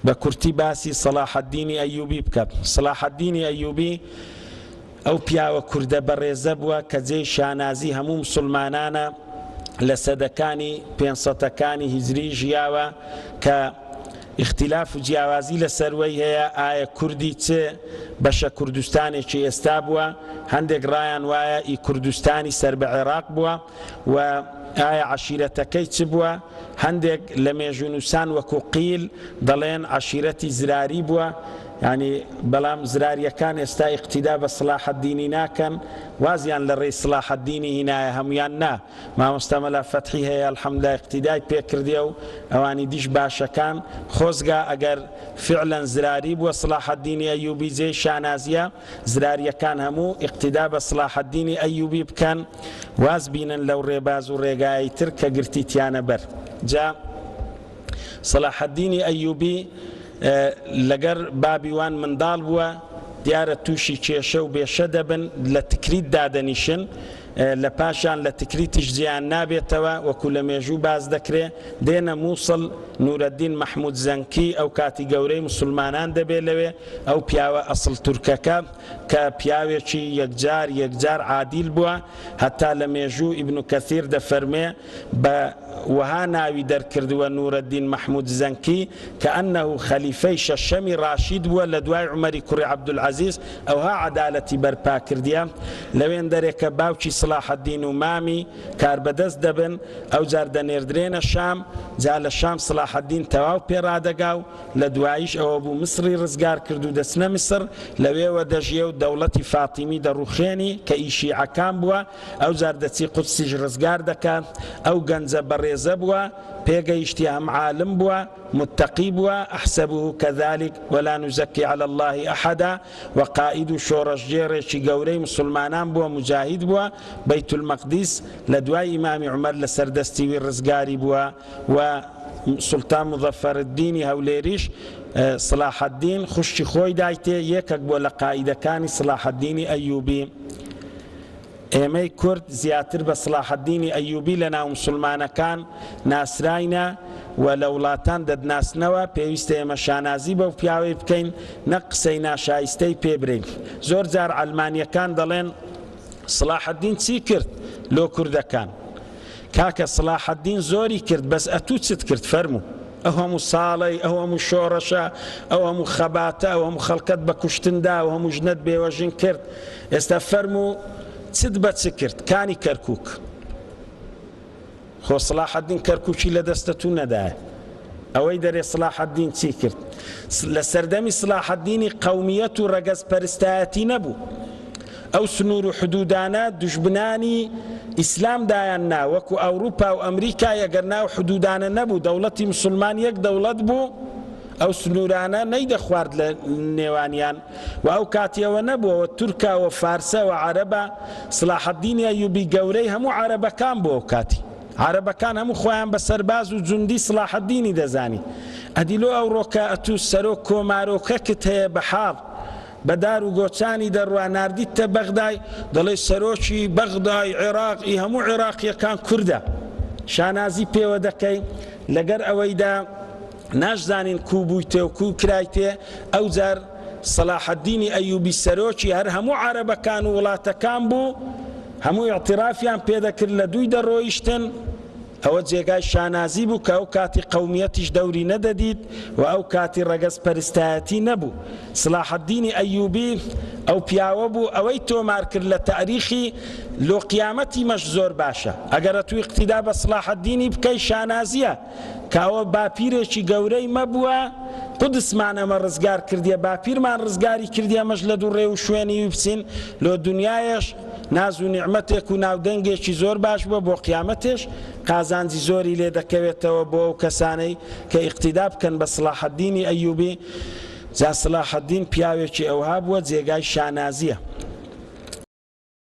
بكرتي باسي صلاح الدين أيوبي بكات. صلاح الدين أيوبي أو پیاوە کوردە بەڕێزە بووە کە جێی شانازی هەموو مسلمانانە لە سەدەکانی 500ەکانی هیجری ژیاوە کە اختلاف و جیاوازی لەسەروەی هەیە ئایا کوردی چ بەشە کوردستانێکی ئێستا بووە، هەندێک ڕایان وایە ئی کوردستانی سەر بە عێراق بووە و ئایا عەشیرەتەکەی چ بووە، هەندێک لە مێژونووسان وەکو قیل دەڵێن عەشیرەتی زراری بووە، يعني بەڵام زراریەکان ئێستا اقتیدا بە صلاح الدینی ناکەن، وازیان لە ڕێی صلاح الدینی هینایە هەمویان نا. مامۆستا مەلا فەتحی هەیە الحەمدولای اقتیدای پێکردیە و ئەوانی دیش باشەکان خۆزگا ئەگەر فعلا زراری بووە صلاح الدینی ئەیوبی جێی شانازیە، زراریەکان هەموو اقتیدا بە صلاح الدینی ئەیوبی بکەن، واز بینن لەو ڕێباز و ڕێگایی تر کە گرتیتیانە بەر. جا صلاح الدینی ئەیوبی لەگەر بابیوان منداڵ بووە، دیارە تووشی کێشە و بێشە دەبن، لە تکریت دادەنیشن، لە پاشان لە تکریتیش جیان نابێتەوە، وەکو لە مێژوو باز دەکرێ، دێنە مووسڵ نورەدین مەحموود زەنکی ئەو کاتی گەورەی مسلمانان دەبێت لەوێ، ئەو پیاوە ئەسڵ تورکەکە کە پیاوێکی یەکجار عادیل بووە، هەتا لە مێژوو ئیبن کەثیر دەفەرمێ بە وها ناوی دەرکردووە نورەدین مەحموود زەنکی کە ئەنەه خەلیفەی شەشەمی ڕاشید بووە لە دوای عومەری کوڕی عەبدولعەزیز، ئەوها عەدالەتی بەرپا کردیە. لەوێن دەرێکە باوکی صلاح الدین و مامی کاربەدەست دەبن، ئەو جار دەنێردرێنە شام، جا لە شام صلاح الدین تەواو پێڕادەگا و لە دواییش ئەوە بوو مسری ڕزگار کرد و دەچنە میسر، لەوێوە دەژیە و دەوڵەتی فاتیمی دەڕوخێنی کە ئیشیعەکان بووە، ئەو جار دەچی قودسیش ڕزگار دەکات. ئەو گەنجە بەڕێزە بووە، پێگەیشتی هەم عالم بووە، متقی بووە، ئەحسەبه كذلك ولا نزكي على الله أحدا، وقائد و شۆڕەشجێڕێکی گەورەی مسلمانان بووە، مجاهید بووە، بەیت المەقدیس لە دوای ئیمامی عومەر لە سەردەستی وی ڕزگاری بووە، و سوڵتان مظەفەرالدینی هەولێریش صلاح الدین خوشتی خۆی دایتێ، یەکێک بووە لە قائیدەکانی صلاح الدینی ئەیوبی. ئێمەی کورد زیاتر بە صلاح الدینی ئەیوبی لە ناو مسلمانەکان ناسراینە و لە وڵاتان دەدناسنەوە، پێویستە ئێمە شانازی بەو پیاوەی بکەین، نەک قسەی ناشایستەی پێ برین. زۆر جار ئەلمانیەکان دەڵێن صلاح الدین چی کرد لۆ کوردەکان؟ کاکە صلاح الدین زۆری کرد، بەس ئەتوو چت کرد فەرموو؟ ئەو هەموو ساڵی، ئەو هەموو شۆڕەشە، ئەو هەموو خەباتە، ئەو هەموو خەڵکەت بە کوشتندا، ئەو هەموو ژنت بێوەژین کرد، ئێستا فەرموو چت بە چ کرد؟ کانی کەرکووک. خۆ صلاح الدین کەرکووکی لە دەستە تو نەدایە، ئەوەی دەرێ صلاح الدین چی کرد؟ لە سەردەمی صلاح الدینی قەومیەت و ڕەگەز پەرستایەتی نەبوو، ئەو سنوور و حدودانە دوژبنانی ئیسلام دایان نا، وەکو ئەوروپا و ئەمریکا ئەگەر ناو حدودانە نەبوو، دەوڵەتی مسلمان یەک دەوڵەت بوو، ئەو سنوورانە نەیدە خوارد لە نێوانیان، و ئەو کاتیەوە نەبووەوە تورکا و فارسە و عەرەبە. صلاح الدین ئەیوبی گەورەی هەموو عەرەبەکان بووە، ئەو کاتی عەرەبەکان هەموو خۆیان بە سەرباز و جوندی صلاح الدینی دەزانی. ئەدیلۆ ئەوڕۆکە ئەتوو سەرۆک کۆمارۆکەکت هەیە بەحاڵ بەدار و گۆچانی دەڕوا، ناردیتە بەغدای، دەڵێ سەرۆکی بەغدای عێراقی هەموو عێراقیەکان کوردە، شانازی پێوە دەکەی، لەگەر ئەوەیدا ناشزانین کو بوویتێ و کو کرایتێ. ئەو جار صلاح الدینی ئەیوبی سەرۆکی هەر هەموو عەرەبەکان و وڵاتەکان بوو، هەموو اعترافیان پێدەکرد لە دووی دەڕۆیشتن. ئەوە جێگای شانازی بوو کە ئەو کاتی قەومیەتیش دەوری نەدەدیت و ئەو کاتی ڕەگەز پەرستایەتی نەبوو. صلاح الدینی ئەیوبی ئەو پیاوە بوو، ئەوەی تۆمار کرد لە تاریخی لۆ قیامەتی مەش زۆر باشە. ئەگەر توی اقتیدا بە صلاح الدینی بکەی شانازیە، کاوە باپیرێکی گەورەی مەبووە، قودسمان ئەمە ڕزگار کردیە، باپیرمان ڕزگاری کردیە، ئەمەش لە دوو ڕێ و شوێنی بچین لۆ دنیایەش ناز و نیعمەتێک و ناودەنگێکی زۆر باش بووە، بۆ قیامەتێش قازانجی زۆری لێ دەکەوێتەوە بۆ ئەو کەسانەی کە اقتیدا بکەن بە صلاح الدینی ئەیوبی. جا صلاح الدین پیاوێکی ئەوها بووە، جێگای شانازیە.